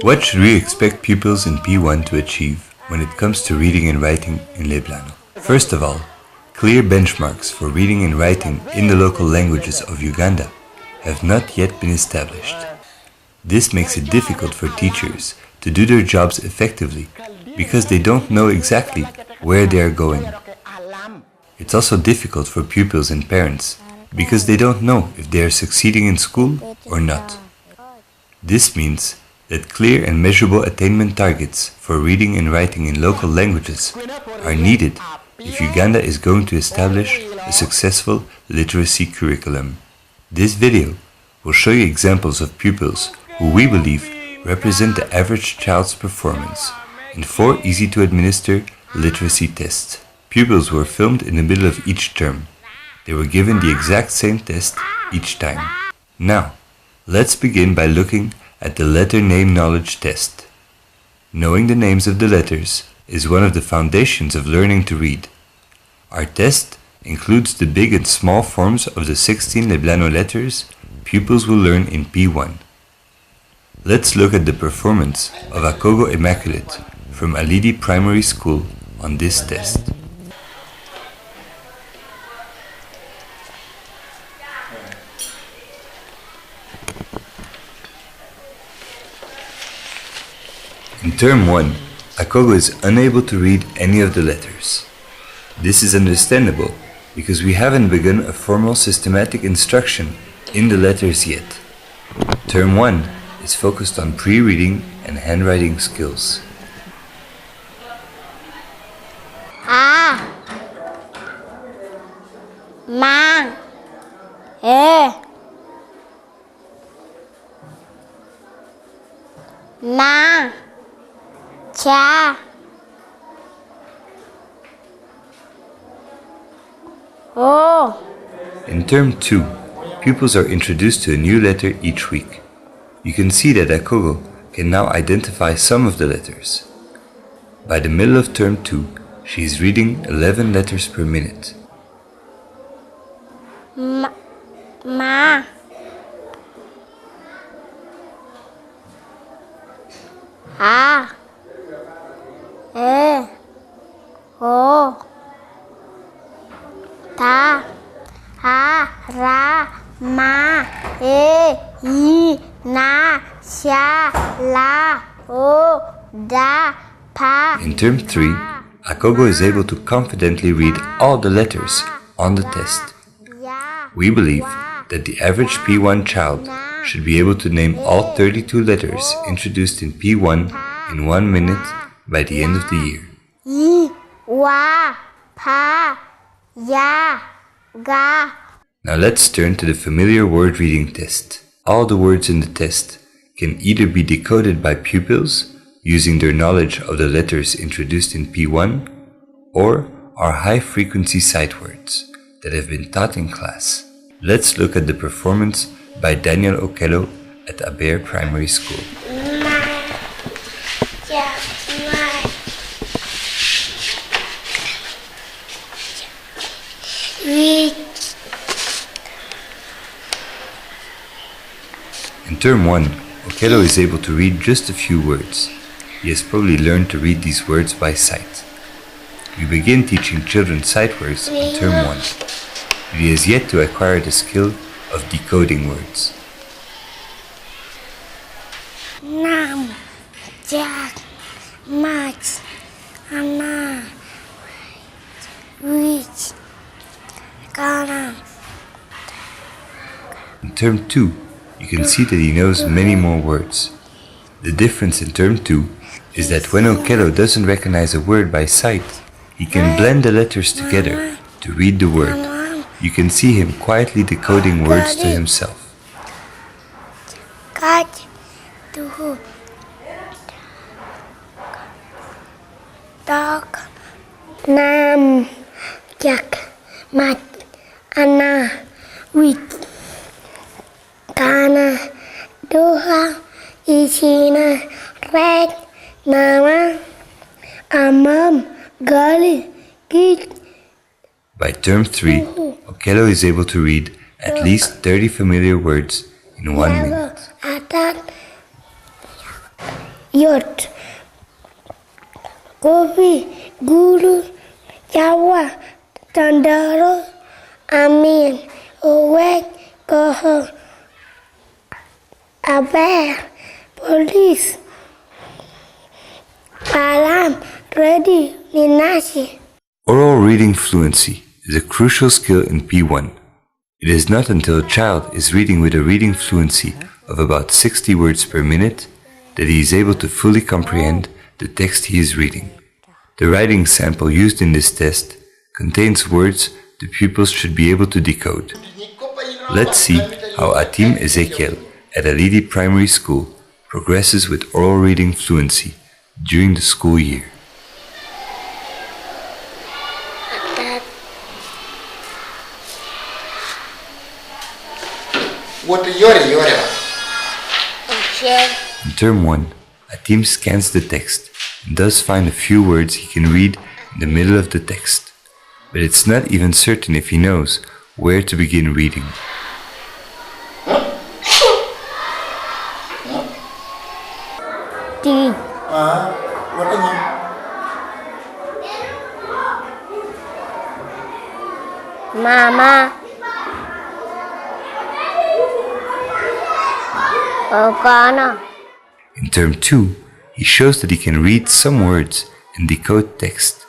What should we expect pupils in P1 to achieve when it comes to reading and writing in Leblano? First of all, clear benchmarks for reading and writing in the local languages of Uganda have not yet been established. This makes it difficult for teachers to do their jobs effectively because they don't know exactly where they are going. It's also difficult for pupils and parents because they don't know if they are succeeding in school or not. This means that clear and measurable attainment targets for reading and writing in local languages are needed if Uganda is going to establish a successful literacy curriculum. This video will show you examples of pupils who we believe represent the average child's performance in 4 easy-to-administer literacy tests. Pupils were filmed in the middle of each term. They were given the exact same test each time. Now, let's begin by looking at the letter name knowledge test. Knowing the names of the letters is one of the foundations of learning to read. Our test includes the big and small forms of the 16 Leblano letters pupils will learn in P1. Let's look at the performance of Akogo Immaculate from Alidi Primary School on this test. In Term 1, Akogo is unable to read any of the letters. This is understandable because we haven't begun a formal systematic instruction in the letters yet. Term 1 is focused on pre-reading and handwriting skills. In Term 2, pupils are introduced to a new letter each week. You can see that Akogo can now identify some of the letters. By the middle of Term 2, she is reading 11 letters per minute. In Term 3, Akogo is able to confidently read all the letters on the test. We believe that the average P1 child should be able to name all 32 letters introduced in P1 in 1 minute by the end of the year. Now let's turn to the familiar word reading test. All the words in the test can either be decoded by pupils using their knowledge of the letters introduced in P1 or are high-frequency sight words that have been taught in class. Let's look at the performance by Daniel Okello at Aber Primary School. In Term 1, Okello is able to read just a few words. He has probably learned to read these words by sight. We begin teaching children sight words in Term 1, but he has yet to acquire the skill of decoding words. In Term 2, you can see that he knows many more words. The difference in Term 2 is that when Okello doesn't recognize a word by sight, he can blend the letters together to read the word. You can see him quietly decoding words to himself. By Term 3, Okello is able to read at least 30 familiar words in 1 minute. Yot Gobi Guru Yawa Tandaro Amin Owek Goho Aber Police Alarm Ready Ninashi. Oral reading fluency is a crucial skill in P1. It is not until a child is reading with a reading fluency of about 60 words per minute that he is able to fully comprehend the text he is reading. The writing sample used in this test contains words the pupils should be able to decode. Let's see how Atim Ezekiel at Alidi Primary School progresses with oral reading fluency during the school year. In term 1, Atim scans the text and does find a few words he can read in the middle of the text, but it's not even certain if he knows where to begin reading. Mama Okana. In term 2, he shows that he can read some words and decode text,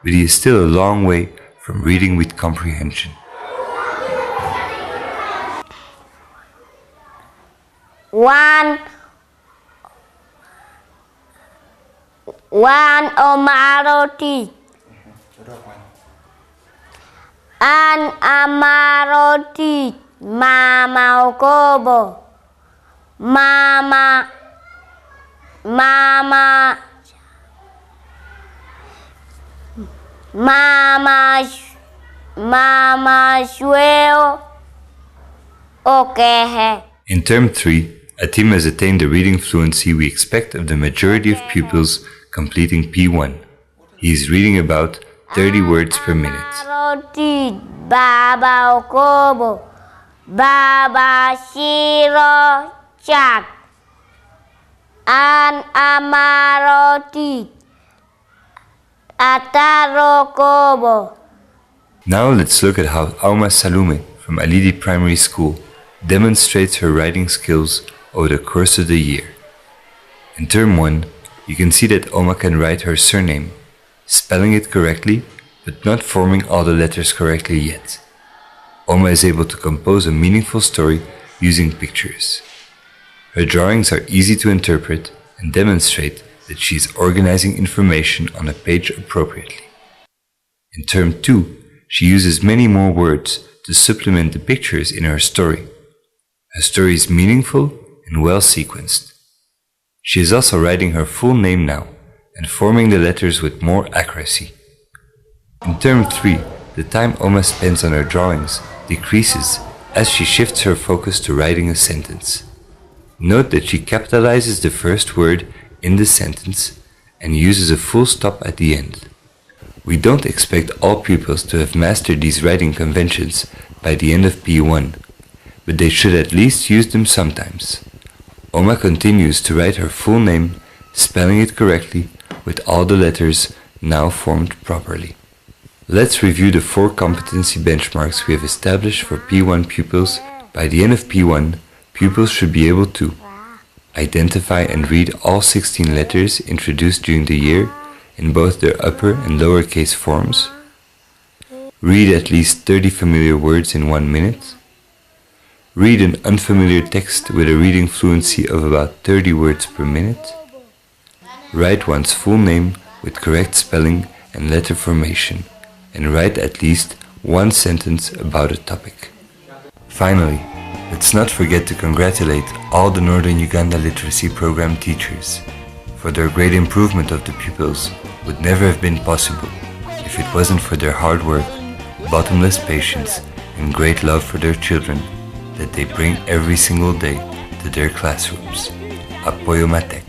but he is still a long way from reading with comprehension. One Omaroti. An Amaroti. Mama Okobo. Mama Shueo. Okay. In term 3, Atim has attained the reading fluency we expect of the majority of pupils completing P1. He is reading about 30 words per minute. Baba Okobo. Baba Shiro Chak. An Amaroti. Ataro Kobo. Now let's look at how Auma Salume from Alidi Primary School demonstrates her writing skills over the course of the year. In term 1, you can see that Oma can write her surname, spelling it correctly, but not forming all the letters correctly yet. Oma is able to compose a meaningful story using pictures. Her drawings are easy to interpret and demonstrate that she is organizing information on a page appropriately. In term 2, she uses many more words to supplement the pictures in her story. Her story is meaningful and well sequenced. She is also writing her full name now and forming the letters with more accuracy. In term 3, the time Oma spends on her drawings decreases as she shifts her focus to writing a sentence. Note that she capitalizes the first word in the sentence and uses a full stop at the end. We don't expect all pupils to have mastered these writing conventions by the end of P1, but they should at least use them sometimes. Oma continues to write her full name, spelling it correctly with all the letters now formed properly. Let's review the 4 competency benchmarks we have established for P1 pupils. By the end of P1, pupils should be able to identify and read all 16 letters introduced during the year in both their upper and lowercase forms, read at least 30 familiar words in 1 minute, read an unfamiliar text with a reading fluency of about 30 words per minute, write one's full name with correct spelling and letter formation, and write at least 1 sentence about a topic. Finally, let's not forget to congratulate all the Northern Uganda Literacy Program teachers, for their great improvement of the pupils would never have been possible if it wasn't for their hard work, bottomless patience, and great love for their children that they bring every single day to their classrooms. Apoyo Matek.